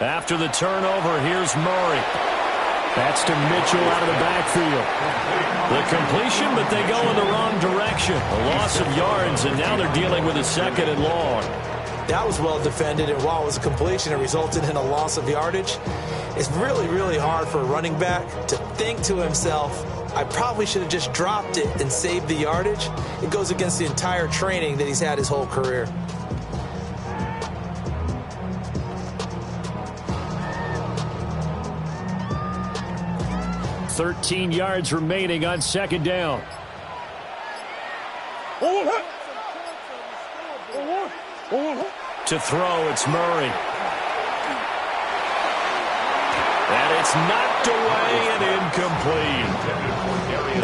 After the turnover, here's Murray. That's to Mitchell out of the backfield. The completion, but they go in the wrong direction. A loss of yards, and now they're dealing with a 2nd and long. That was well defended, and while it was a completion, it resulted in a loss of yardage. It's really, really hard for a running back to think to himself, I probably should have just dropped it and saved the yardage. It goes against the entire training that he's had his whole career. $13 yards remaining on 2nd down. To throw, it's Murray. And it's knocked away and incomplete.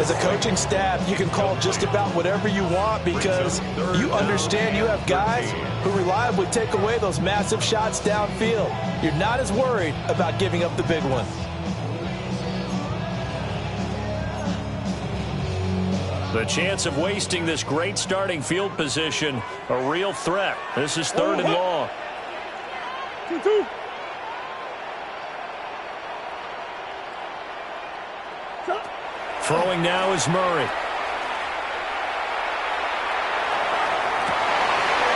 As a coaching staff, you can call just about whatever you want because you understand you have guys who reliably take away those massive shots downfield. You're not as worried about giving up the big one. The chance of wasting this great starting field position, a real threat. This is 3rd and long. Throwing now is Murray.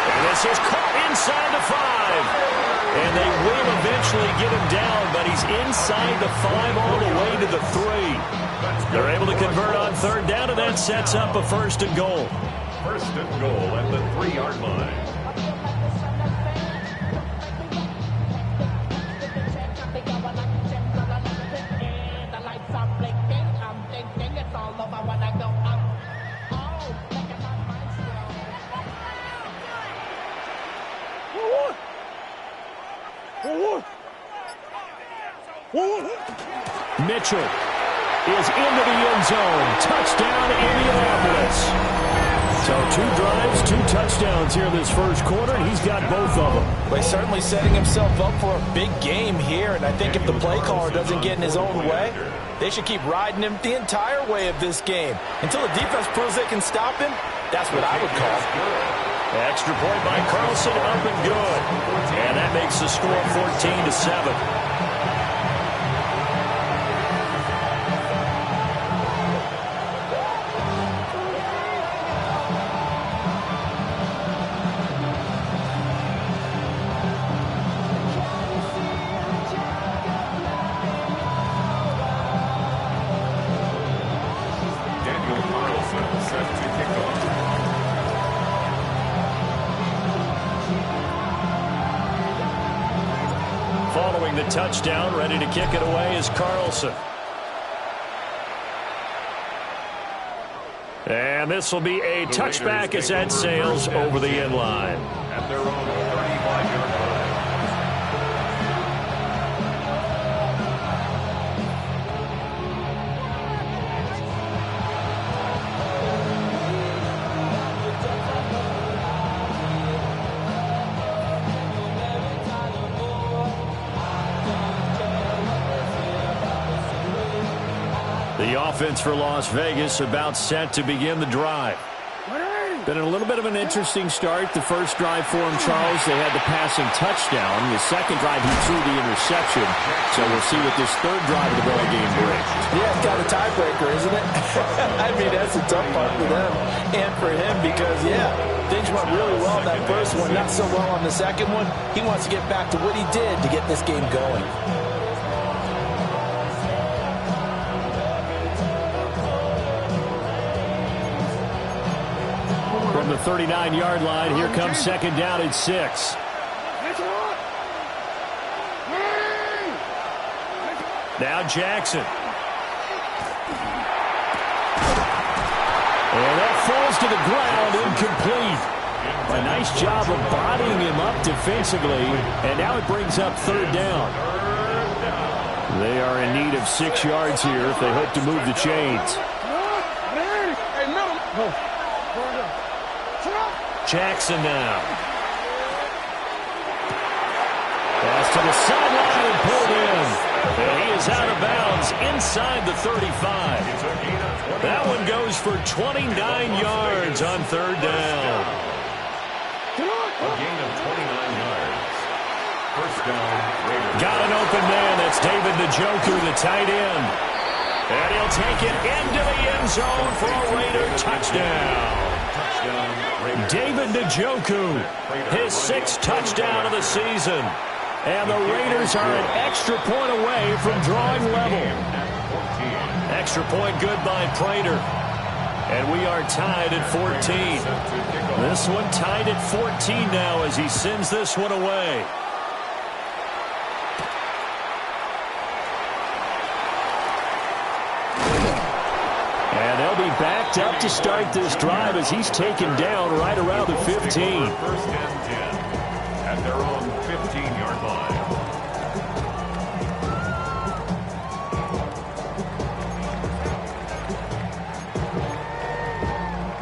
And this is caught inside the 5. And they will eventually get him down, but he's inside the 5 all the way to the 3. They're able to convert on 3rd down, and that sets up a 1st and goal. 1st and goal at the 3-yard line. Mitchell is into the end zone. Touchdown, Indianapolis. So 2 drives, 2 touchdowns here in this 1st quarter, and he's got both of them. Well, he's certainly setting himself up for a big game here, and I think if the play caller doesn't get in his own way, they should keep riding him the entire way of this game. Until the defense proves they can stop him, that's what I would call. Extra point by Carlson, up and good. And that makes the score 14-7. Following the touchdown, ready to kick it away is Carlson. And this will be a touchback as that sails over the end line. At their own 35-yard line. The offense for Las Vegas about set to begin the drive. Been a little bit of an interesting start. The first drive for him, Charles, they had the passing touchdown. The second drive, he threw the interception. So we'll see what this 3rd drive of the ball game brings. Yeah, it's got a tiebreaker, isn't it? I mean, that's the tough part for them and for him because, yeah, things went really well in that first one, not so well on the second one. He wants to get back to what he did to get this game going. From the 39-yard line, here comes 2nd down and 6. Now Jackson. And that falls to the ground, incomplete. A nice job of bodying him up defensively, and now it brings up 3rd down. They are in need of 6 yards here if they hope to move the chains. Jackson now. Pass to the sideline and pulled in. And he is out of bounds inside the 35. That one goes for 29 yards on 3rd down. A gain of 29 yards. 1st down, Raiders. Got an open man. That's David Njoku, the tight end. And he'll take it into the end zone for a Raider touchdown. David Njoku, his 6th touchdown of the season. And the Raiders are an extra point away from drawing level. Extra point good by Prater. And we are tied at 14. This one tied at 14 now as he sends this one away. And they'll be backed up to start this drive as he's taken down right around the 15. First and 10 at their own 15-yard line.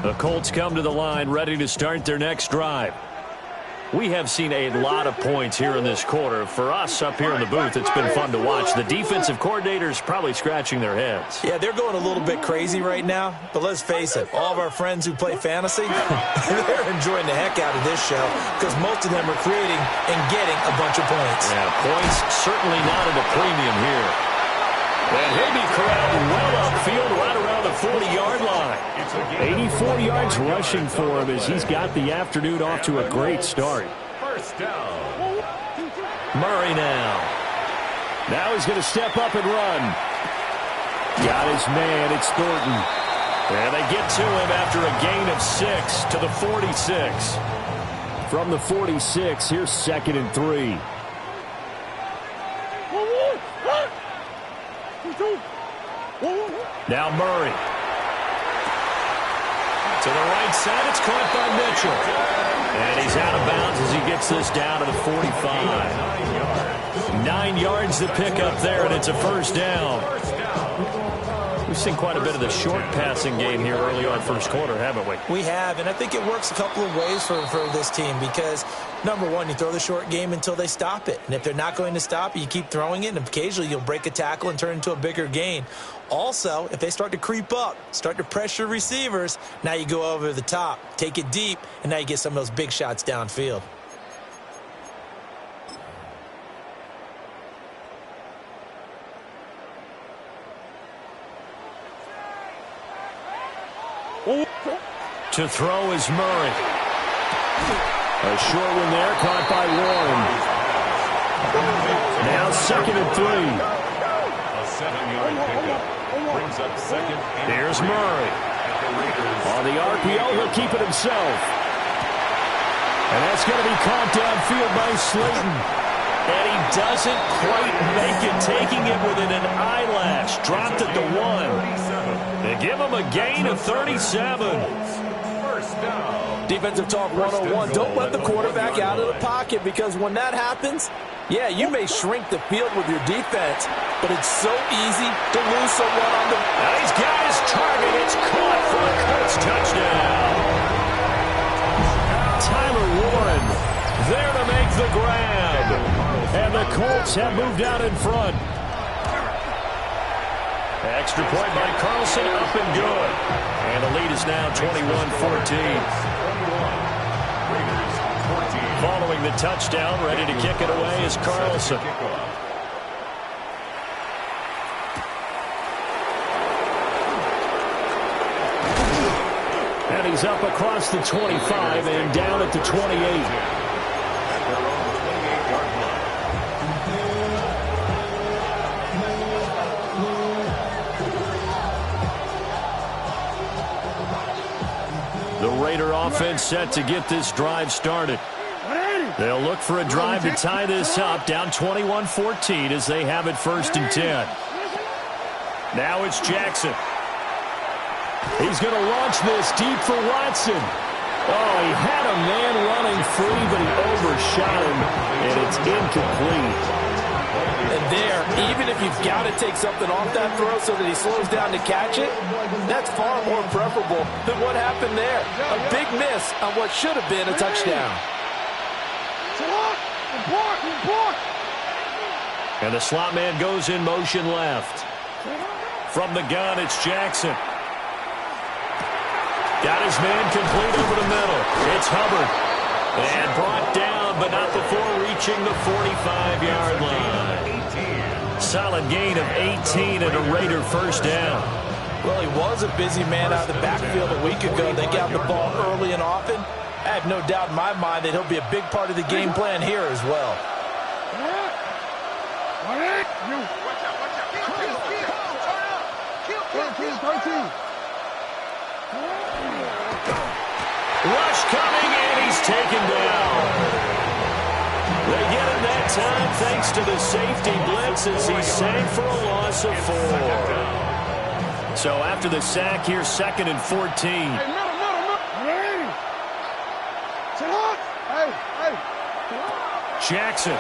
The Colts come to the line ready to start their next drive. We have seen a lot of points here in this quarter. For us up here in the booth, it's been fun to watch. The defensive coordinators probably scratching their heads. Yeah, they're going a little bit crazy right now, but let's face it, all of our friends who play fantasy, they're enjoying the heck out of this show because most of them are creating and getting a bunch of points. Yeah, points certainly not at a premium here. And he'll be corralled well upfield right around the 40-yard line. 84 yards rushing for him as he's got the afternoon off to a great start. First down. Murray now. Now he's going to step up and run. Got his man. It's Thornton. And they get to him after a gain of 6 to the 46. From the 46, here's 2nd and 3. Now Murray. To the right side, it's caught by Mitchell. And he's out of bounds as he gets this down to the 45. 9 yards to pick up there, and it's a first down. We've seen quite a bit of the short passing game here early on first quarter, haven't we? We have, and I think it works a couple of ways for this team because, number one, you throw the short game until they stop it. And if they're not going to stop it, you keep throwing it, and occasionally you'll break a tackle and turn it into a bigger gain. Also, if they start to creep up, start to pressure receivers, now you go over the top, take it deep, and now you get some of those big shots downfield. To throw is Murray. A short one there, caught by Warren. Now 2nd and 3. A 7-yard pickup brings up 2nd. Here's Murray. On the RPO, he'll keep it himself. And that's going to be caught downfield by Slayton. And he doesn't quite make it, taking it within an eyelash. Dropped at the 1. They give him a gain of 37. Defensive talk 101. Don't let the quarterback out of the pocket because when that happens, yeah, you may shrink the field with your defense, but it's so easy to lose someone on the... Now he's got his target. It's caught for a Colts touchdown. Tyler Warren there to make the grab. And the Colts have moved out in front. Extra point by Carlson, up and good. And the lead is now 21-14. Following the touchdown, ready to kick it away is Carlson. And he's up across the 25 and down at the 28. The Raider offense set to get this drive started. They'll look for a drive to tie this up, down 21-14 as they have it 1st and 10. Now it's Jackson. He's going to launch this deep for Watson. Oh, he had a man running free, but he overshot him, and it's incomplete. And there, even if you've got to take something off that throw so that he slows down to catch it, that's far more preferable than what happened there. A big miss on what should have been a touchdown. And the slot man goes in motion left. From the gun, it's Jackson. Got his man complete over the middle. It's Hubbard. And brought down, but not before reaching the 45-yard line. Solid gain of 18 and a Raider first down. Well, he was a busy man out of the backfield a week ago. They got the ball early and often. I have no doubt in my mind that he'll be a big part of the game plan here as well. Rush coming, and he's taken down. They get him that time thanks to the safety blitz as he sank for a loss of 4. So after the sack here, 2nd and 14. Jackson.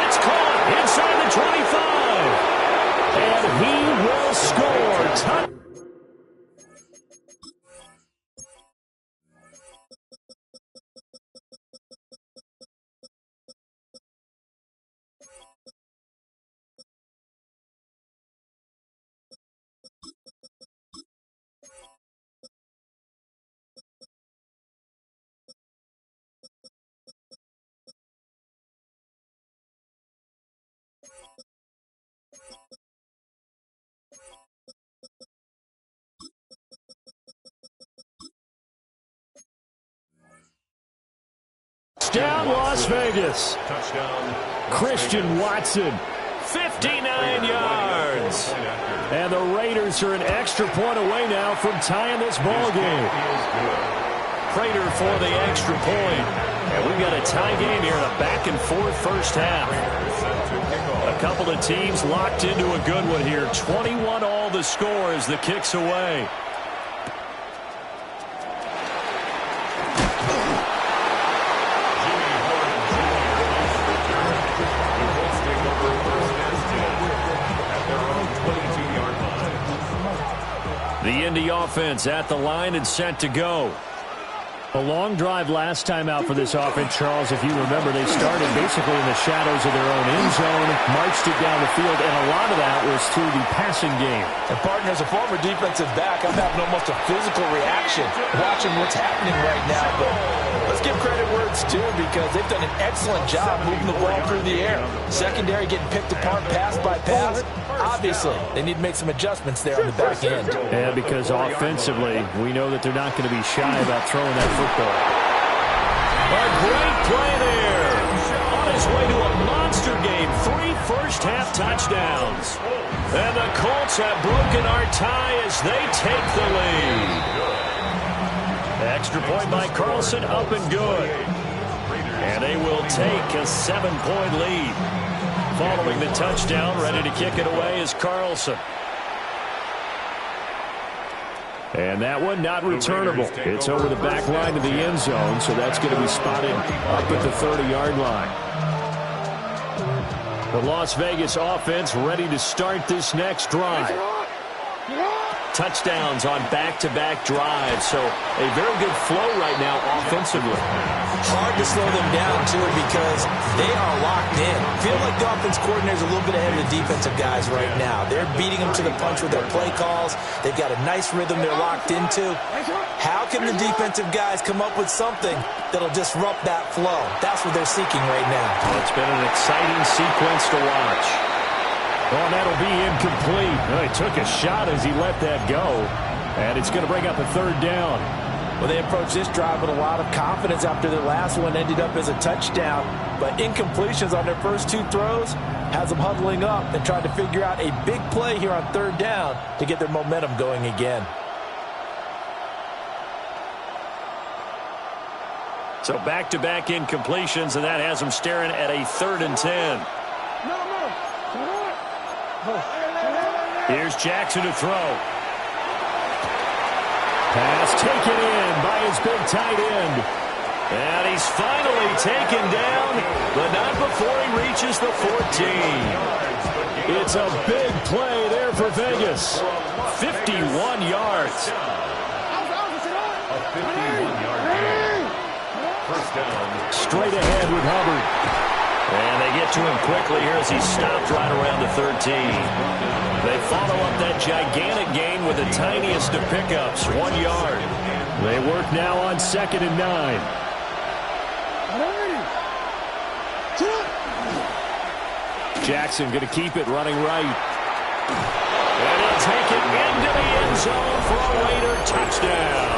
It's caught inside the 25. And he will score. Down Las Vegas. Touchdown. Christian Watson, 59 yards. And the Raiders are an extra point away now from tying this ball game. Prater for the extra point. And we've got a tie game here in a back-and-forth first half. A couple of teams locked into a good one here. 21 all the score as the kick's away. The Indy offense at the line and set to go. A long drive last time out for this offense, Charles. If you remember, they started basically in the shadows of their own end zone, marched it down the field, and a lot of that was through the passing game. And, partner, as a former defensive back, I'm having almost a physical reaction watching what's happening right now. But let's give credit where it's due because they've done an excellent job moving the ball through the air. Secondary getting picked apart pass by pass. Obviously, they need to make some adjustments there on the back end. Yeah, because offensively, we know that they're not going to be shy about throwing that football. A great play there. On his way to a monster game. 3 first-half touchdowns. And the Colts have broken our tie as they take the lead. Extra point by Carlson, up and good. And they will take a 7-point lead. Following the touchdown, ready to kick it away is Carlson. And that one not returnable. It's over the back line of the end zone, so that's going to be spotted up at the 30-yard line. The Las Vegas offense ready to start this next drive. Touchdowns on back-to-back drives, so a very good flow right now offensively. Hard to slow them down, too, because they are locked in. Feel like the offense coordinator's a little bit ahead of the defensive guys right now. They're beating them to the punch with their play calls. They've got a nice rhythm they're locked into. How can the defensive guys come up with something that'll disrupt that flow? That's what they're seeking right now. Well, it's been an exciting sequence to watch. Well, that'll be incomplete. Well, he took a shot as he let that go. And it's going to bring up a 3rd down. Well, they approached this drive with a lot of confidence after their last one ended up as a touchdown. But incompletions on their first 2 throws has them huddling up and trying to figure out a big play here on 3rd down to get their momentum going again. So back-to-back incompletions, and that has them staring at a 3rd and 10. Here's Jackson to throw. Pass taken in by his big tight end. And he's finally taken down, but not before he reaches the 14. It's a big play there for Vegas. 51 yards. A 51-yard gain. First down. Straight ahead with Hubbard. And they get to him quickly here as he stopped right around the 13. They follow up that gigantic gain with the tiniest of pickups, 1 yard. They work now on 2nd and 9. Jackson going to keep it running right. And he'll take it into the end zone for a Raider touchdown.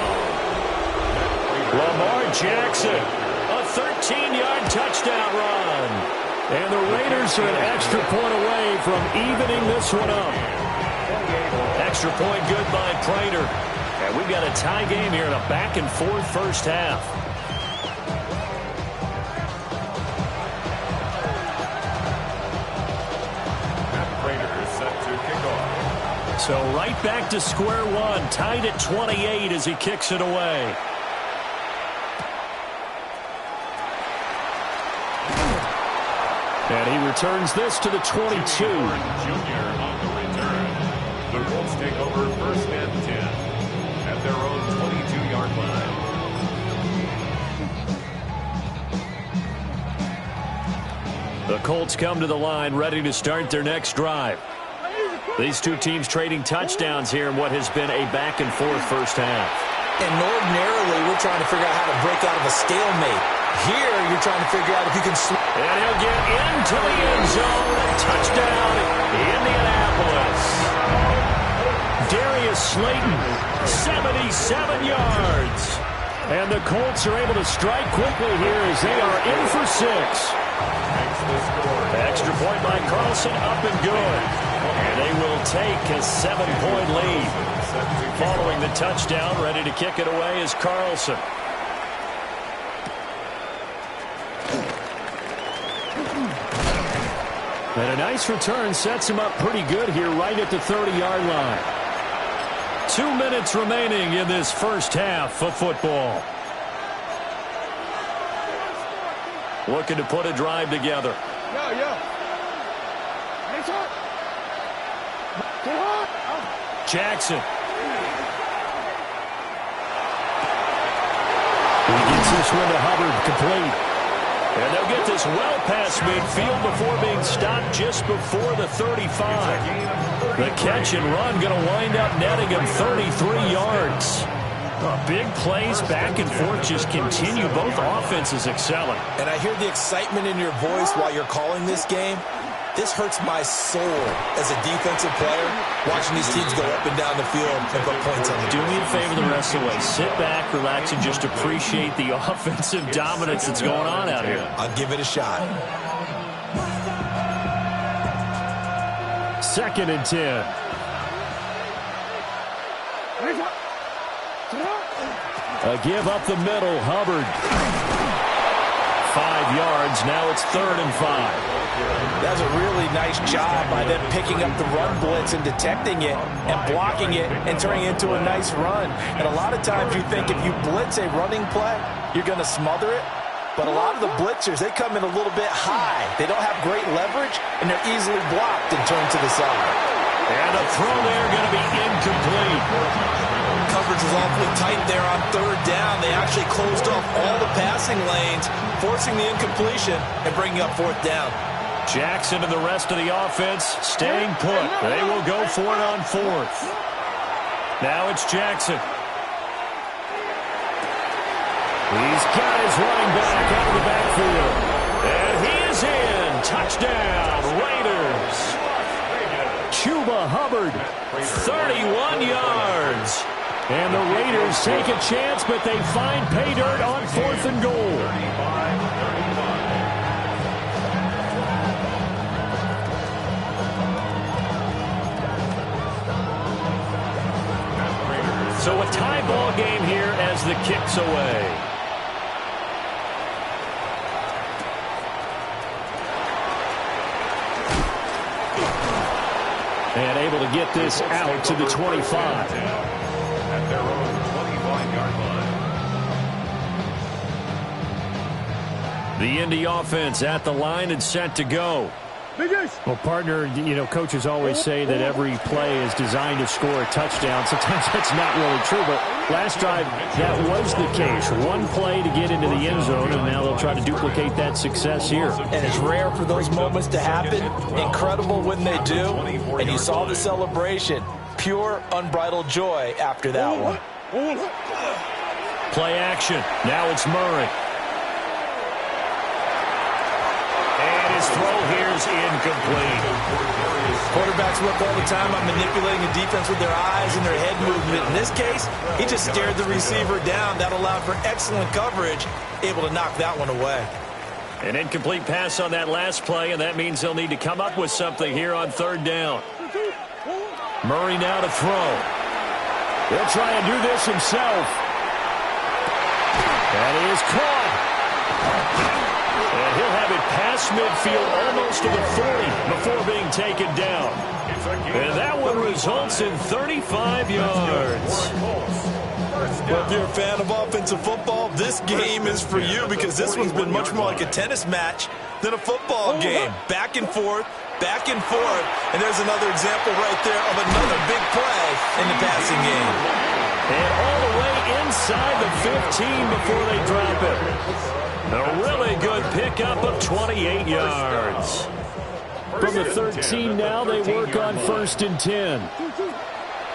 Lamar Jackson, a 13-yard touchdown run. And the Raiders are an extra point away from evening this one up. Extra point good by Prater. And we've got a tie game here in a back-and-forth first half. So right back to square one, tied at 28 as he kicks it away. And he returns this to the 22. Junior on the return. The Colts take over 1st and 10 at their own 22-yard line. The Colts come to the line ready to start their next drive. These two teams trading touchdowns here in what has been a back-and-forth first half. And ordinarily, we're trying to figure out how to break out of a stalemate. Here, you're trying to figure out if you can... And he'll get into the end zone. A touchdown, Indianapolis. Darius Slayton, 77 yards. And the Colts are able to strike quickly here as they are in for 6. Extra point by Carlson, up and good. And they will take a 7-point lead. Following the touchdown, ready to kick it away is Carlson. And a nice return sets him up pretty good here right at the 30-yard line. 2 minutes remaining in this first half of football. Looking to put a drive together. Jackson. He gets this one to Hubbard, complete. And they'll get this well past midfield before being stopped just before the 35. The catch and run going to wind up netting him 33 yards. Big plays back and forth just continue. Both offenses excelling. And I hear the excitement in your voice while you're calling this game. This hurts my soul as a defensive player, watching these teams go up and down the field and put points on the Do me a favor the rest of the way. Sit back, relax, and just appreciate the offensive dominance that's going on out here. I'll give it a shot. 2nd and 10. A give up the middle, Hubbard. 5 yards, now it's 3rd and 5. That was a really nice job by them picking up the run blitz and detecting it and blocking it and turning it into a nice run. And a lot of times you think if you blitz a running play, you're going to smother it. But a lot of the blitzers, they come in a little bit high. They don't have great leverage, and they're easily blocked and turned to the side. And a throw there going to be incomplete. Coverage was awfully tight there on 3rd down. They actually closed off all the passing lanes, forcing the incompletion and bringing up 4th down. Jackson and the rest of the offense staying put. They will go for it on 4th. Now it's Jackson. He's got his running back out of the backfield. And he is in. Touchdown, Raiders. Chuba Hubbard, 31 yards. And the Raiders take a chance, but they find pay dirt on 4th and goal. So a tie ball game here as the kick's away. And able to get this out to the 25. At their own 25-yard line. The Indy offense at the line and set to go. Well, partner, you know, coaches always say that every play is designed to score a touchdown. Sometimes that's not really true, but last drive, that was the case. One play to get into the end zone, and now they'll try to duplicate that success here. And it's rare for those moments to happen. Incredible when they do. And you saw the celebration. Pure, unbridled joy after that one. Play action. Now it's Murray. His throw here is incomplete. Quarterbacks work all the time on manipulating a defense with their eyes and their head movement. In this case, he just stared the receiver down. That allowed for excellent coverage, able to knock that one away. An incomplete pass on that last play, and that means they'll need to come up with something here on third down. Murray now to throw. He'll try and do this himself. That is caught. And he'll have it past midfield almost to the 40 before being taken down. And that one results in 35 yards. Well, if you're a fan of offensive football, this game is for you because this one's been much more like a tennis match than a football game. Back and forth, and there's another example right there of another big play in the passing game. And all the way inside the 15 before they drop it. A really good pickup of 28 yards. From the 13 now, they work on 1st and 10.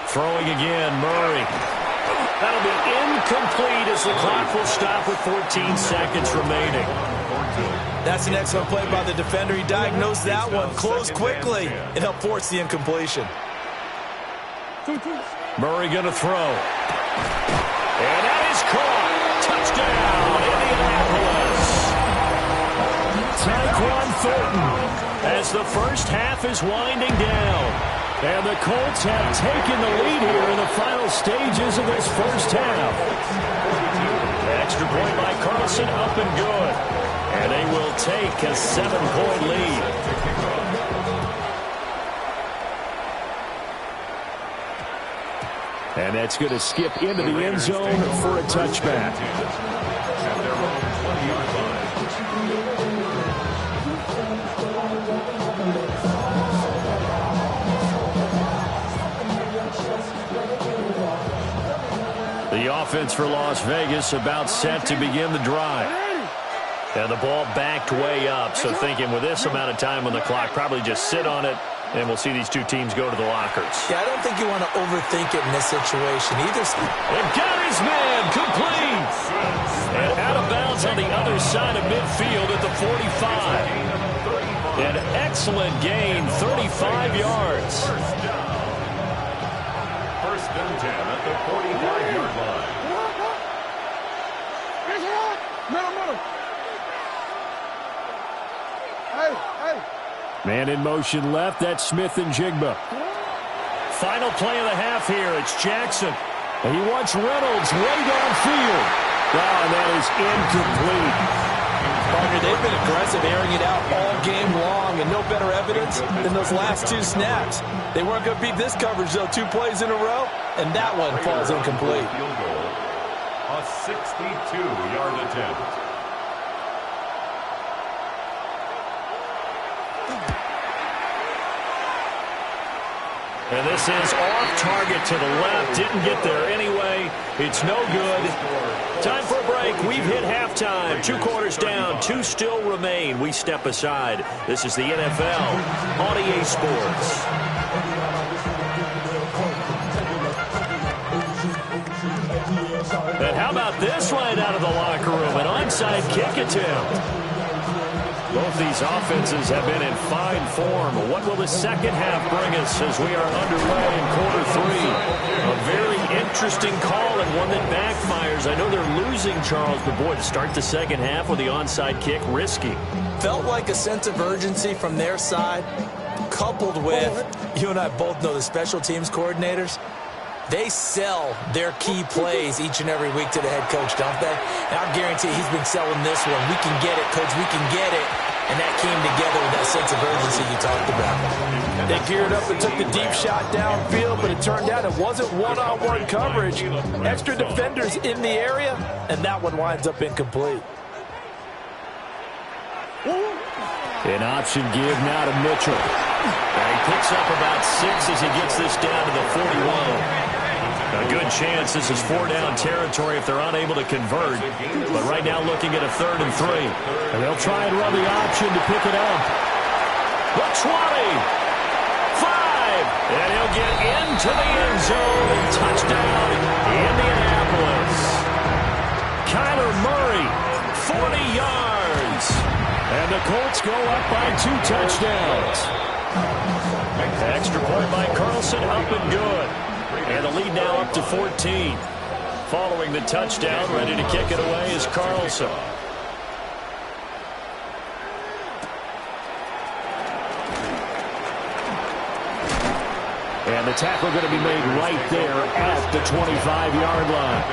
Throwing again, Murray. That'll be incomplete as the clock will stop with 14 seconds remaining. That's an excellent play by the defender. He diagnosed that one, closed quickly, and helped force the incompletion. Murray going to throw. And that is caught. Touchdown, Indianapolis. Tyquan Thornton as the first half is winding down. And the Colts have taken the lead here in the final stages of this first half. Extra point by Carlson, up and good. And they will take a 7-point lead. And that's going to skip into the end zone for a touchback. The offense for Las Vegas about set to begin the drive. And the ball backed way up, so thinking with this amount of time on the clock, probably just sit on it, and we'll see these two teams go to the lockers. Yeah, I don't think you want to overthink it in this situation either. And got his man, complete. And out of bounds on the other side of midfield at the 45. An excellent gain, 35 yards. First and 10 at the 45-yard line. Man in motion left. That's Smith and Jigba. Final play of the half here. It's Jackson. And he wants Reynolds way downfield. Oh, and that is incomplete. Partner, they've been aggressive, airing it out all game long, and no better evidence than those last two snaps. They weren't going to beat this coverage, though, 2 plays in a row, and that one falls incomplete. Field goal, a 62-yard attempt. And this is off target to the left. Didn't get there anyway. It's no good. Time for a break. We've hit halftime. 2 quarters down. 2 still remain. We step aside. This is the NFL on EA Sports. And how about this right out of the locker room? An onside kick attempt. Both these offenses have been in fine form. What will the second half bring us as we are underway in quarter 3? A very interesting call and one that backfires. I know they're losing, Charles, but boy, to start the second half with the onside kick, risky. Felt like a sense of urgency from their side, coupled with, you and I both know the special teams coordinators, they sell their key plays each and every week to the head coach, don't they? And I guarantee he's been selling this one. We can get it, coach, we can get it. And that came together with that sense of urgency you talked about. They geared up and took the deep shot downfield, but it turned out it wasn't one-on-one coverage. Extra defenders in the area, and that one winds up incomplete. An option give now to Mitchell. And he picks up about 6 as he gets this down to the 41. A good chance this is 4-down territory if they're unable to convert. But right now looking at a 3rd and 3. And they'll try and run the option to pick it up. The 20. 5. And he'll get into the end zone. Touchdown, Indianapolis. Kyler Murray, 40 yards. And the Colts go up by 2 touchdowns. Extra point by Carlson, up and good. And the lead now up to 14. Following the touchdown, ready to kick it away is Carlson. And the tackle going to be made right there at the 25-yard line.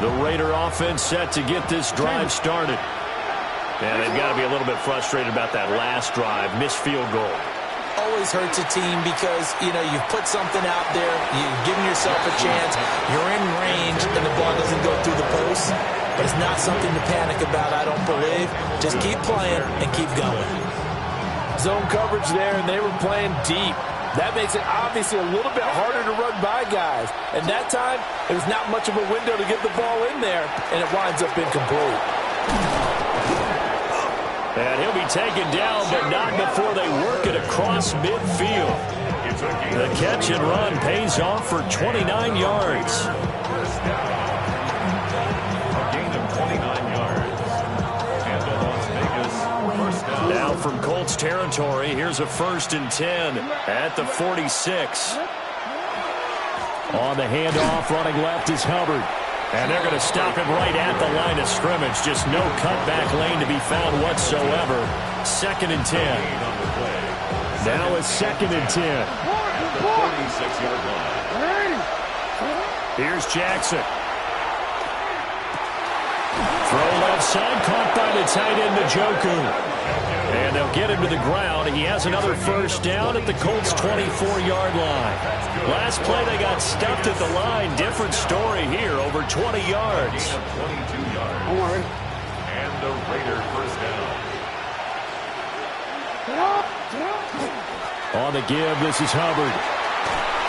The Raider offense set to get this drive started. And they've got to be a little bit frustrated about that last drive, missed field goal. Always hurts a team because, you've put something out there, you've given yourself a chance, you're in range, and the ball doesn't go through the post. But it's not something to panic about, I don't believe. Just keep playing and keep going. Zone coverage there, and they were playing deep. That makes it obviously a little bit harder to run by guys. And that time, it was not much of a window to get the ball in there, and it winds up incomplete. And he'll be taken down, but not before they work it across midfield. The catch and run pays off for 29 yards. A gain of 29 yards. And the Las Vegas first down. Now from Colts territory, here's a 1st and 10 at the 46. On the handoff, running left is Hubbard. And they're going to stop him right at the line of scrimmage. Just no cutback lane to be found whatsoever. 2nd and 10. Now it's 2nd and 10. At the 46-yard line. Here's Jackson. Throw left side, caught by the tight end, Njoku. And they'll get him to the ground. He has another 1st down at the Colts' 24-yard line. Last play, they got stuffed at the line. Different story here, over 20 yards. 22 yards. And the Raider first down. On the give, this is Hubbard.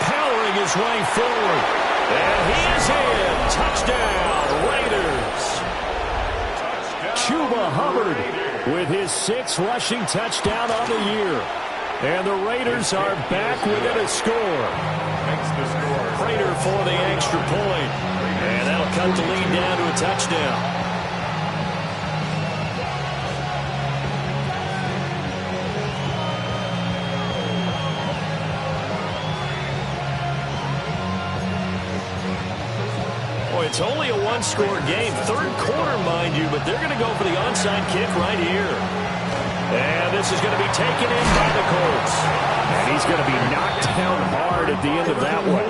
Powering his way forward. And he is in. Touchdown, Raiders. Chuba Hubbard with his 6th rushing touchdown on the year. And the Raiders are back within a score. Makes the score. Prater for the extra point. And that'll cut the lead down to a touchdown. It's only a 1-score game. 3rd quarter, mind you, but they're going to go for the onside kick right here. And this is going to be taken in by the Colts. And he's going to be knocked down hard at the end of that one.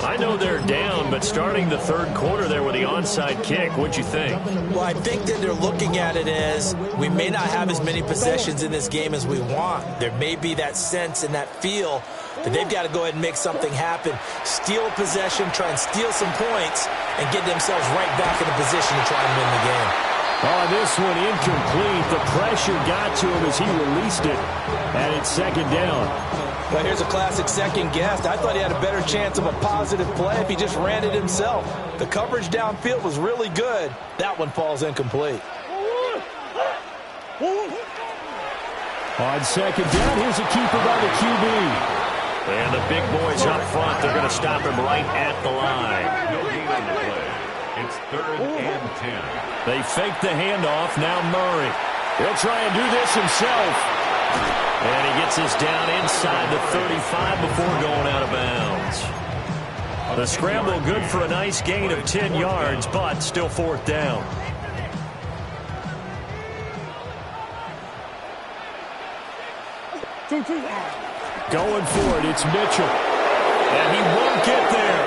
I know they're down, but starting the 3rd quarter there with the onside kick, what'd you think? Well, I think that they're looking at it as we may not have as many possessions in this game as we want. There may be that sense and that feel that they've got to go ahead and make something happen, steal a possession, try and steal some points, and get themselves right back in a position to try and win the game. On this one, incomplete. The pressure got to him as he released it. And it's 2nd down. Well, here's a classic second guess. I thought he had a better chance of a positive play if he just ran it himself. The coverage downfield was really good. That one falls incomplete. On 2nd down, here's a keeper by the QB. And the big boys up front, they're going to stop him right at the line. No gain on the play. It's 3rd and 10. They fake the handoff. Now Murray. He'll try and do this himself. And he gets this down inside the 35 before going out of bounds. The scramble good for a nice gain of 10 yards, but still 4th down. Going for it, it's Mitchell. And he won't get there.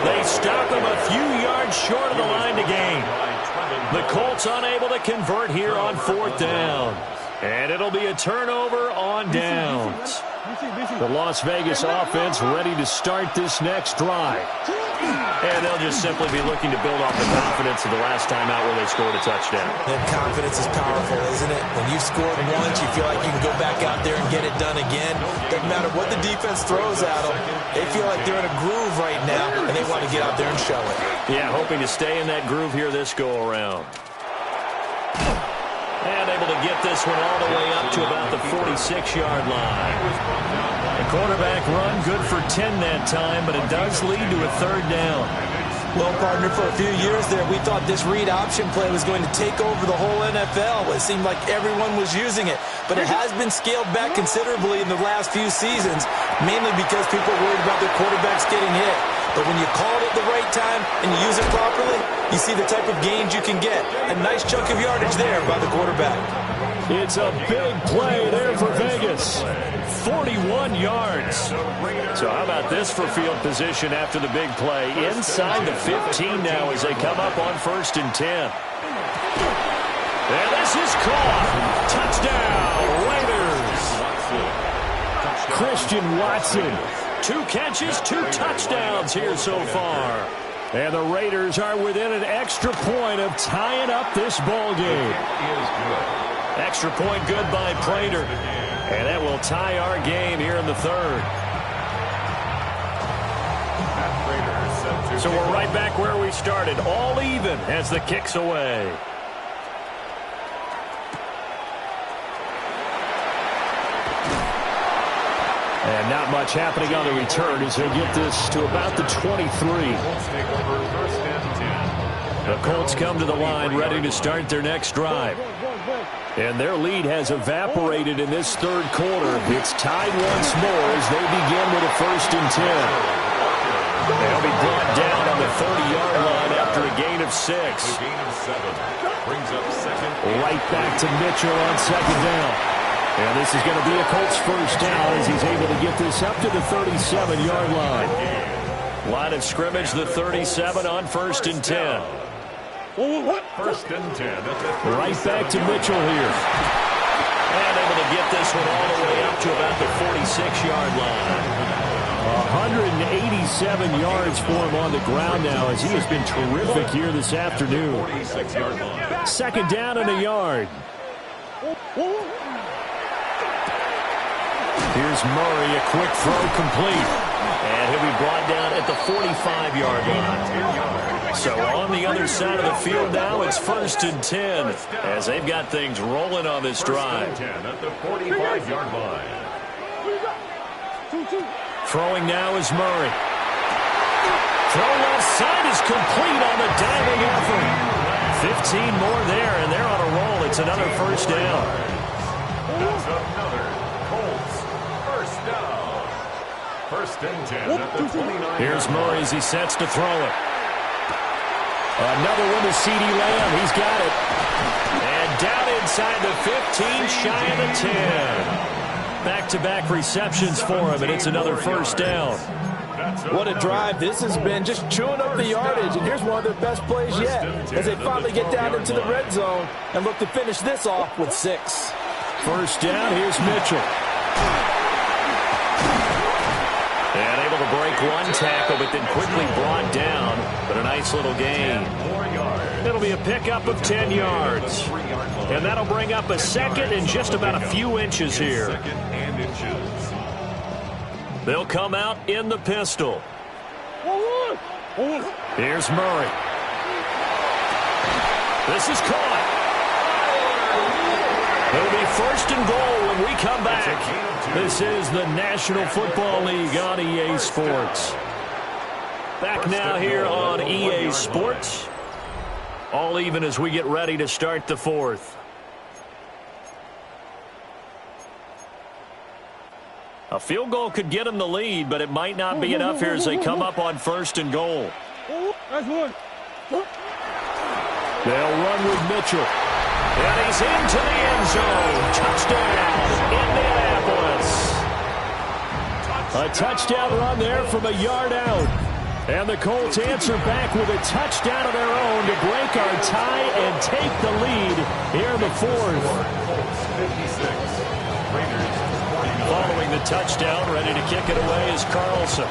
They stop him a few yards short of the line to gain. The Colts unable to convert here on 4th down. And it'll be a turnover on downs. The Las Vegas offense ready to start this next drive. And they'll just simply be looking to build off the confidence of the last time out where they scored a touchdown. And confidence is powerful, isn't it? When you've scored once, you feel like you can go back out there and get it done again. Doesn't matter what the defense throws at them. They feel like they're in a groove right now, and they want to get out there and show it. Yeah, hoping to stay in that groove here this go-around. And able to get this one all the way up to about the 46-yard line. The quarterback run good for 10 that time, but it does lead to a third down. Well, partner, for a few years there, we thought this read option play was going to take over the whole NFL. It seemed like everyone was using it. But it has been scaled back considerably in the last few seasons, mainly because people are worried about their quarterbacks getting hit. But when you call it at the right time and you use it properly, you see the type of gains you can get. A nice chunk of yardage there by the quarterback. It's a big play there for Vegas. 41 yards. So how about this for field position after the big play? Inside the 15 now as they come up on 1st and 10. And this is caught. Touchdown, Raiders. Christian Watson. 2 catches, 2 touchdowns here so far. And the Raiders are within an extra point of tying up this ball game. Extra point good by Prater. And that will tie our game here in the third. So we're right back where we started. All even as the kick's away. And not much happening on the return as he'll get this to about the 23. The Colts come to the line ready to start their next drive. And their lead has evaporated in this third quarter. It's tied once more as they begin with a 1st and 10. They'll be brought down on the 30-yard line after a gain of 6. Right back to Mitchell on 2nd down. And this is going to be a Colts 1st down as he's able to get this up to the 37-yard line. Line of scrimmage, the 37 on 1st and 10. 1st and 10. Right back to Mitchell here. And able to get this one all the way up to about the 46-yard line. 187 yards for him on the ground now as he has been terrific here this afternoon. 46-yard line. 2nd down and a yard. Here's Murray, a quick throw complete. And he'll be brought down at the 45-yard line. So on the other side of the field now, it's 1st and 10 as they've got things rolling on this drive. 1st and 10 at the 45-yard line. Throwing now is Murray. Throw left side is complete on the diving effort. 15 more there, and they're on a roll. It's another 1st down. That's another Colts 1st down. 1st and 10 at the 29. Here's Murray as he sets to throw it. Another one to CeeDee Lamb. He's got it. And down inside the 15, shy of the 10. Back-to-back receptions for him, and it's another 1st down. What a drive this has been, just chewing up the yardage. And here's one of their best plays yet as they finally get down into the red zone and look to finish this off with 6. 1st down, here's Mitchell. And able to break one tackle, but then quickly brought down. But a nice little gain. It'll be a pickup of 10 yards. And that'll bring up a 2nd and just about a few inches here. They'll come out in the pistol. Here's Murray. This is caught. It'll be 1st and goal when we come back. This is the National Football League on EA Sports. Back now here on EA Sports. All even as we get ready to start the 4th. A field goal could get them the lead, but it might not be enough here as they come up on 1st and goal. They'll run with Mitchell. And he's into the end zone. Touchdown, Indianapolis. A touchdown run there from a yard out. And the Colts answer back with a touchdown of their own to break our tie and take the lead here in the 4th. Following the touchdown, ready to kick it away is Carlson.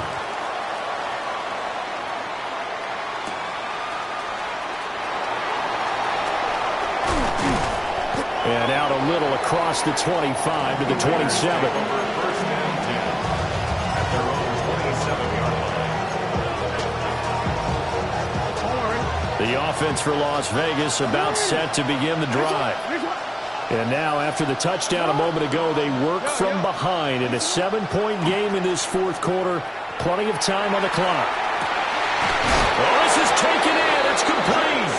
And out a little across the 25 to the 27. First and 10 at their own 27-yard line. The offense for Las Vegas about set to begin the drive. And now, after the touchdown a moment ago, they work from behind in a 7-point game in this fourth quarter. Plenty of time on the clock. Oh, this is taken in. It's complete.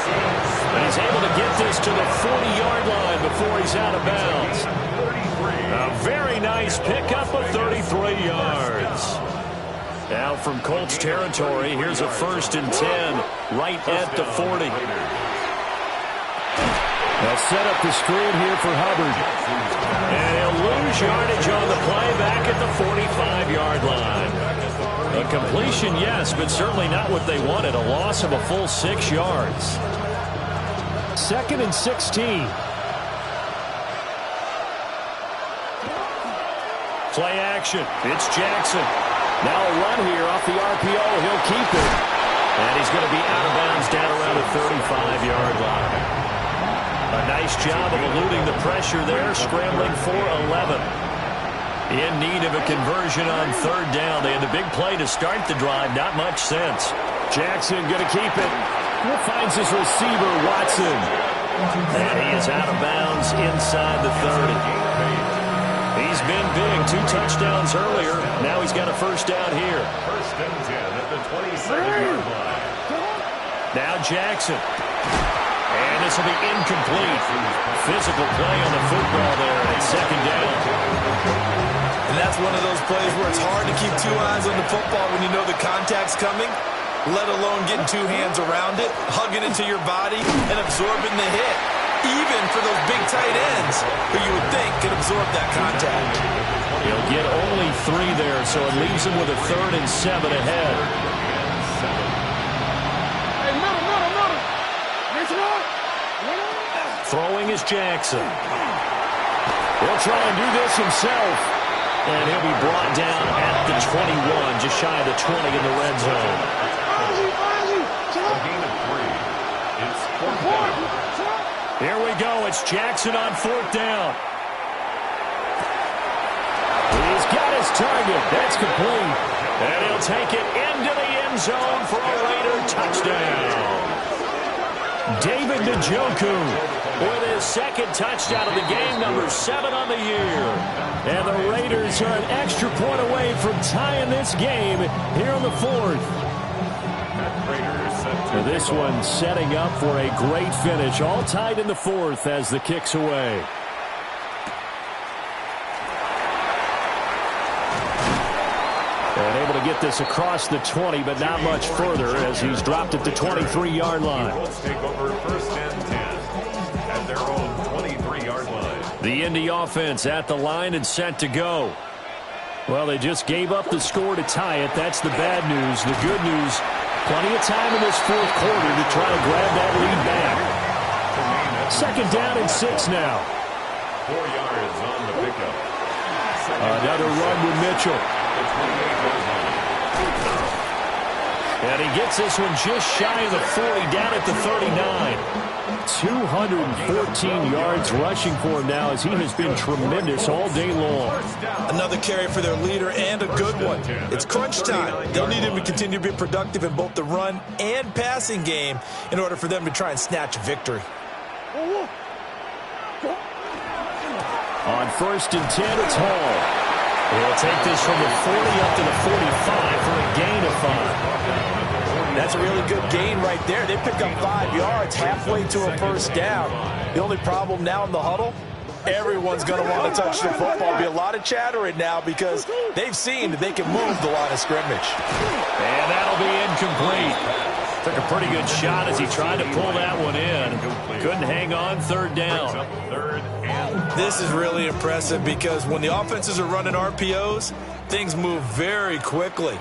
And he's able to get this to the 40-yard line before he's out of bounds. A very nice pickup of 33 yards. Now from Colts territory, here's a 1st and 10 right at the 40. They'll set up the screen here for Hubbard. And he'll lose yardage on the play back at the 45-yard line. A completion, yes, but certainly not what they wanted. A loss of a full 6 yards. 2nd and 16. Play action. It's Jackson. Now a run here off the RPO. He'll keep it. And he's going to be out of bounds down around the 35-yard line. A nice job of eluding the pressure there, scrambling for 11. In need of a conversion on 3rd down. They had the big play to start the drive. Not much sense. Jackson going to keep it. Finds his receiver, Watson. And he is out of bounds inside the 30. He's been big. 2 touchdowns earlier. Now he's got a 1st down here. 1st and 10 at the 27-yard line. Now Jackson. And this will be incomplete. Physical play on the football there at 2nd down. And that's one of those plays where it's hard to keep 2 eyes on the football when you know the contact's coming, let alone getting 2 hands around it, hugging it to your body, and absorbing the hit. Even for those big tight ends who you would think could absorb that contact. He'll get only 3 there, so it leaves him with a 3rd and 7 ahead. Throwing is Jackson. He'll try and do this himself. And he'll be brought down at the 21, just shy of the 20 in the red zone. A gain of 3. It's 4th down. Here we go. It's Jackson on 4th down. He's got his target. That's complete. And he'll take it into the end zone for a Raider touchdown. David Njoku with his 2nd touchdown of the game, number 7 on the year. And the Raiders are an extra point away from tying this game here on the 4th. This one setting up for a great finish, all tied in the 4th as the kick's away. And able to get this across the 20, but not much further as he's dropped at the 23-yard line. Colts take over 1st and 10 at their own 23-yard line. The Indy offense at the line and set to go. Well, they just gave up the score to tie it. That's the bad news. The good news, plenty of time in this 4th quarter to try to grab that lead back. 2nd down and 6 now. 4 yards on the pickup. Another run with Mitchell. And he gets this one just shy of the 40, down at the 39. 214 yards rushing for him now as he has been tremendous all day long. Another carry for their leader and a good one. It's crunch time. They'll need him to continue to be productive in both the run and passing game in order for them to try and snatch a victory. On 1st and 10, it's Hall. He'll take this from the 40 up to the 45 for a gain of 5. That's a really good gain right there. They pick up 5 yards halfway to a 1st down. The only problem now in the huddle, everyone's going to want to touch the football. There'll be a lot of chattering now because they've seen that they can move the line of scrimmage. And that'll be incomplete. Took a pretty good shot as he tried to pull that one in. Couldn't hang on 3rd down. This is really impressive because when the offenses are running RPOs, things move very quickly.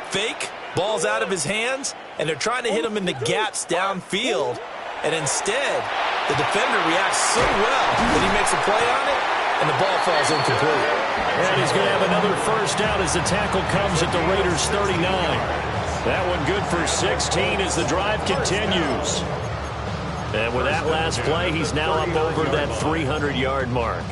Fake, ball's out of his hands, and they're trying to hit him in the gaps downfield. And instead, the defender reacts so well that he makes a play on it, and the ball falls incomplete. And he's going to have another 1st down as the tackle comes at the Raiders' 39. That one good for 16 as the drive continues. And with that last play, he's now up over that 300-yard mark.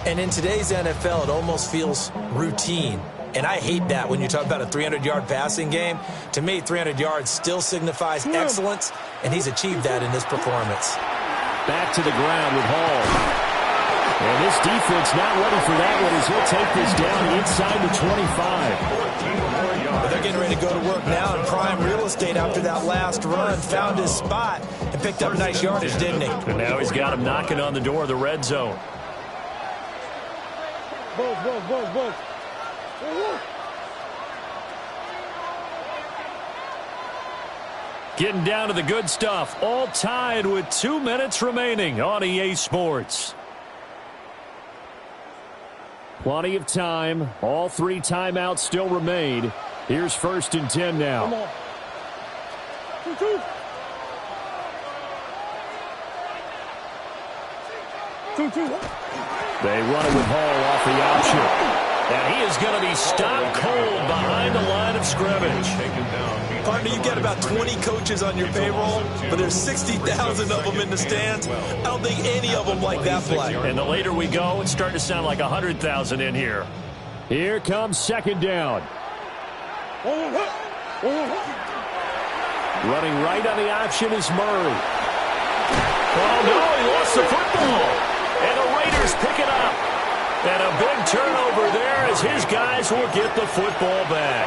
And in today's NFL, it almost feels routine. And I hate that when you talk about a 300-yard passing game. To me, 300 yards still signifies excellence, and he's achieved that in this performance. Back to the ground with Hall. And this defense not ready for that one as he'll take this down inside the 25. But they're getting ready to go to work now in prime real estate after that last run. Found his spot and picked up nice yardage, didn't he? And now he's got him knocking on the door of the red zone. Getting down to the good stuff. All tied with 2 minutes remaining on EA Sports. Plenty of time. All 3 timeouts still remain. Here's 1st and 10 now. Come on. 2-2. They run it with Hall off the option. And he is going to be stopped cold behind the line of scrimmage. Partner, you get about 20 coaches on your payroll, but there's 60,000 of them in the stands. I don't think any of them like that play. And the later we go, it's starting to sound like 100,000 in here. Here comes 2nd down. Running right on the option is Murray. Oh, no, he lost the football. And the Raiders pick it up. And a big turnover there as his guys will get the football back.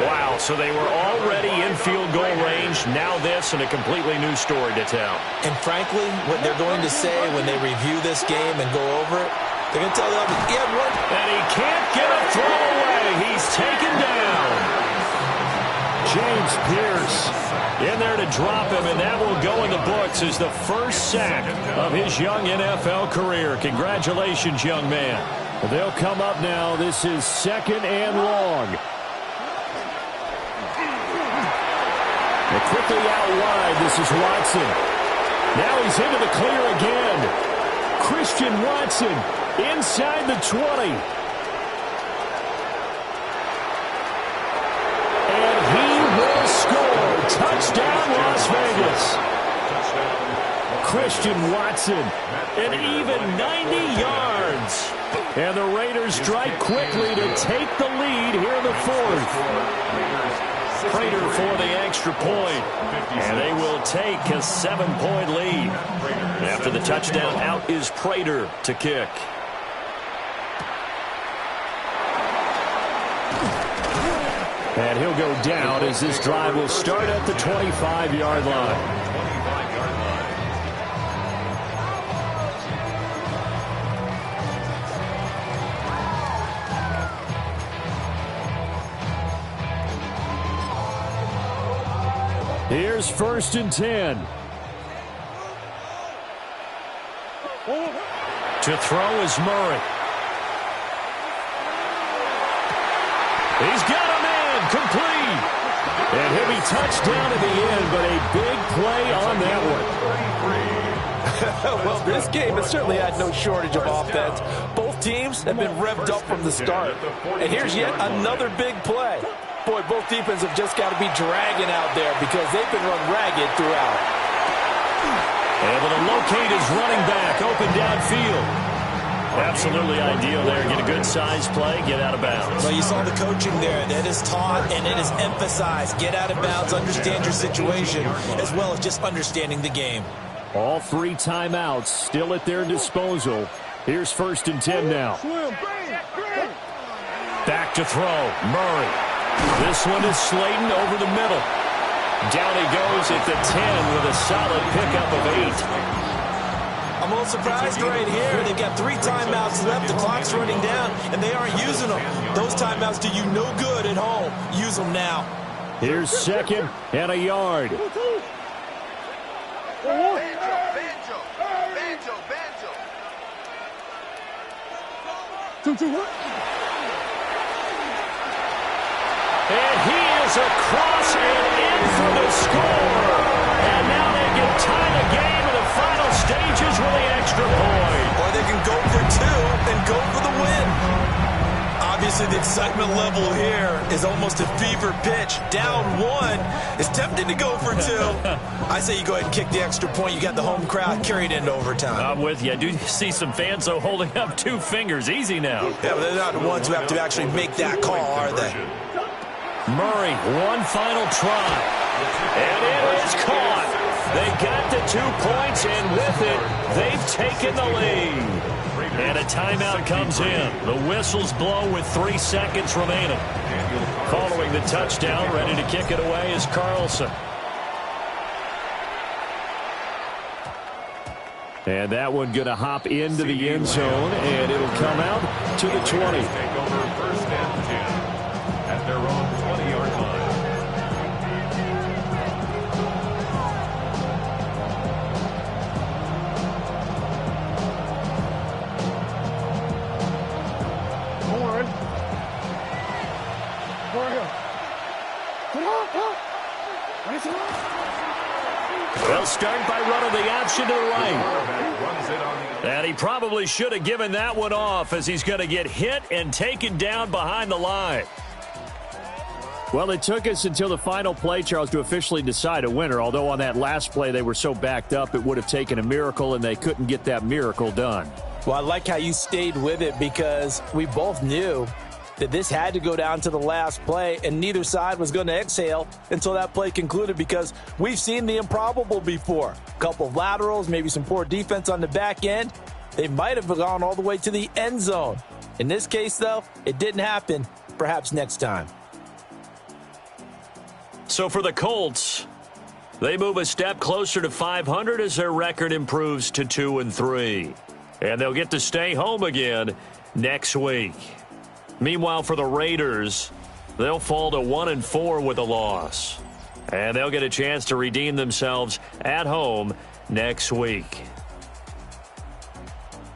Wow, so they were already in field goal range. Now this and a completely new story to tell. And frankly, what they're going to say when they review this game and go over it, they're going to tell the others, yeah, what? And he can't get a throw away. He's taken down. James Pierce in there to drop him, and that will go in the books as the first sack of his young NFL career. Congratulations, young man. They'll come up now. This is 2nd and long. And quickly out wide, this is Watson. Now he's into the clear again. Christian Watson inside the 20. And he will score. Touchdown, Las Vegas. Christian Watson, an even 90 yards. And the Raiders strike quickly to take the lead here in the 4th. Prater for the extra point. And they will take a 7-point lead. After the touchdown, out is Prater to kick. And he'll go down as this drive will start at the 25-yard line. Here's 1st and 10. To throw is Murray. He's got a man complete. And he'll be touchdown at the end, but a big play on that one. Well, this game has certainly had no shortage of offense. Both teams have been revved up from the start. And here's yet another big play. Boy, both defenses have just got to be dragging out there because they've been run ragged throughout. Able to locate his running back open downfield. Absolutely ideal there. Get a good size play, get out of bounds. Well, you saw the coaching there. That is taught and it is emphasized. Get out of bounds, understand your situation, as well as just understanding the game. All 3 timeouts still at their disposal. Here's 1st and 10 now. Back to throw, Murray. This one is Slayton over the middle. Down he goes at the 10 with a solid pickup of 8. I'm a little surprised right here. They've got 3 timeouts left. The clock's running down, and they aren't using them. Those timeouts do you no good at home. Use them now. Here's 2nd and a yard. And he is across and in for the score. And now they can tie the game in the final stages with the extra point. Or they can go for 2 and go for the win. Obviously, they'd excitement level here is almost a fever pitch. Down one. It's tempting to go for two. I say you go ahead and kick the extra point. You got the home crowd, carry it into overtime. I'm with you. I do see some fans, though, holding up 2 fingers. Easy now. Yeah, but they're not the ones who have to actually make that call, are they? Murray, one final try. And it is caught. They got the 2 points, and with it, they've taken the lead. And a timeout comes in. The whistle's blown with 3 seconds remaining. Following the touchdown, ready to kick it away is Carlson. And that one going to hop into the end zone, and it'll come out to the 20. Take over first and 10 at their own 20-yard line. They'll start by running the option to the right. And he probably should have given that one off, as he's going to get hit and taken down behind the line. Well, it took us until the final play, Charles, to officially decide a winner, although on that last play they were so backed up it would have taken a miracle, and they couldn't get that miracle done. Well, I like how you stayed with it, because we both knew that this had to go down to the last play, and neither side was going to exhale until that play concluded, because we've seen the improbable before. A couple of laterals, maybe some poor defense on the back end. They might have gone all the way to the end zone. In this case, though, it didn't happen. Perhaps next time. So for the Colts, they move a step closer to 500 as their record improves to 2-3. And they'll get to stay home again next week. Meanwhile, for the Raiders, they'll fall to 1-4 with a loss. And they'll get a chance to redeem themselves at home next week.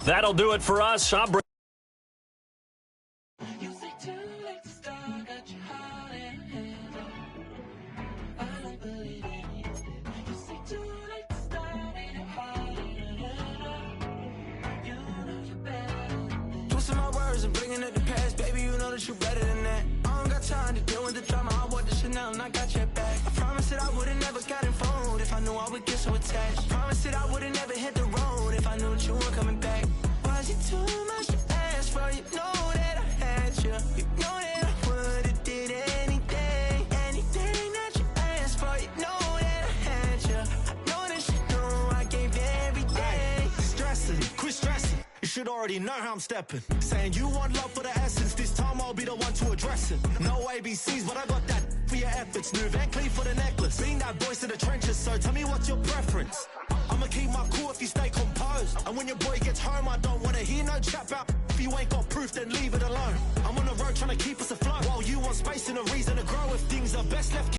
That'll do it for us. You better than that. I don't got time to deal with the drama. I want the Chanel and I got your back. I promise that I would've never gotten phoned if I knew I would get so attached. I promise that I would've never hit the road if I knew that you weren't coming back. Was it too much to ask for? You know that I had you. You know that I would've did anything, anything that you asked for. You know that I had you. I know that you know I gave everything. Stressing, quit stressing. You should already know how I'm stepping. Saying you want love for the essence. This time I'll be the one to address it. No ABCs, but I got that for your efforts. New Van Cleef for the necklace. Being that voice in the trenches, so tell me what's your preference. I'ma keep my cool if you stay composed. And when your boy gets home, I don't wanna hear no chat about. If you ain't got proof, then leave it alone. I'm on the road trying to keep us afloat. While you want space and a reason to grow. If things are best left